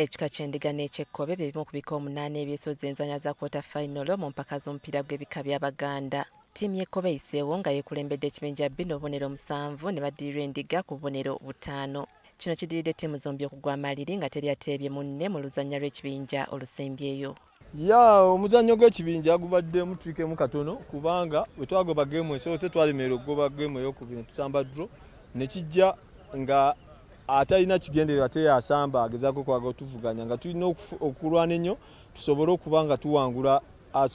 Ekika ky'endiga n'ekyekkobe bye bimu ku bika 8 ebyesoza enzanya za kwota final mu mpaka z'omupiira gw'ebika by'Abaganda. Ttiimu y'ekkobe eyiseewo nga yeekulembedde ekibinja B n'obubonero 7 ne baddirira endiga ku bubonero 5. Kino kiddiridde ttiimu zombi okugwa amaliri nga teri ateebye munne mu luzannya lw'ekibinja olusembyeyo. Omuzannyo gw'ekibinja gubaddemu tulikemu katono kubanga bwe twagoba geemu esoose twalemererwa okugoba geemu ey'okubiri tusamba draw ne kijja nga atalina kigendererwa ate yasamba agezaako kwaga otuvuganya nga tulina okulwana ennyo tusobole okuba nga tuwangula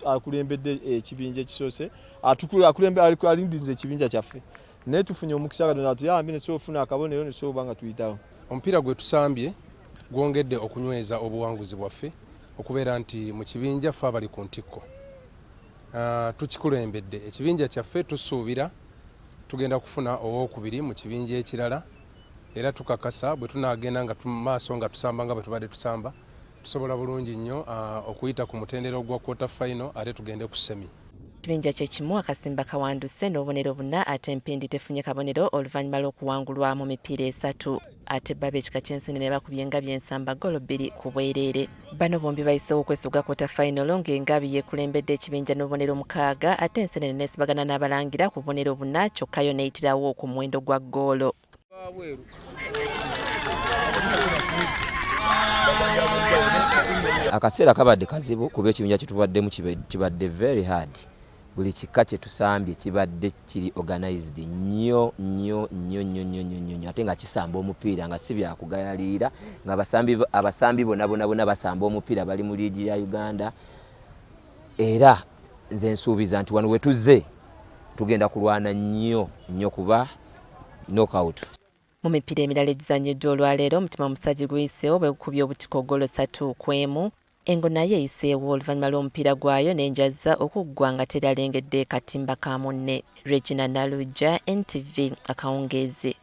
akulembedde ekibinja ekisoose alindiza ekibinja kyaffe naye tufunye omukisa Katonda tuyambe ne tusobofuna akabonero ne tusobola nga tuyitawo. Omupiira gwe tusambye gwongedde okunyweza obuwanguzi bwaffe okubeera nti mu kibinja ffe abali ku ntikko tukikulembedde ekibinja kyaffe tusuubira tugenda kufuna owookubiri mu kibinja ekirala era tukakasa bwe tunaagenda nga maaso nga tusamba nga bwe tubadde tusamba tusobola bulungi nnyo okuyita ku mutendera ogwa quarter final ate tugende ku semi. Ekibinja kye kimu akasimba kawanduse n'obubonero 4 ate Mpindi tefunye kabonero oluvannyuma lw'okuwangulwa mu mipiira 3. Ate Baba ekika ky'Ensene bakubye Engabi ensamba golo 2 ku bwereere. Bano bombi bayiseewo okwesuga quarter final ng'Engabi yeekulembedde ekibinja n'obubonero 6 ate Ensene neesibagana n'abalangira ku bubonero 4 kyokka yo n'eyitirawo ku muwendo gwa ggoolo. Akaseera kabadde kazibu kuba ekibinja kye tubaddemu kibadde very hard. Buli kika kye tusambye kibadde kiri organized nnyo ate nga kisamba omupiira nga si byakugayalira nga abasambi bonna basamba omupiira bali mu liigi ya Uganda era nze nsuubiza nti wano we tuzze tugenda kulwana nnyo kuba knockout. Mu mipiira emirala egizannyiddwa olwaleero Mutima Musajja guyiseewo bwe gukubye obutiko golo 3-1. Engo naye eyiseewo oluvannyuma lw'omupiira gwayo n'enjaza okuggwa nga teri alengedde katimba ka munne. Regina Naluja, NTV Akawungeezi.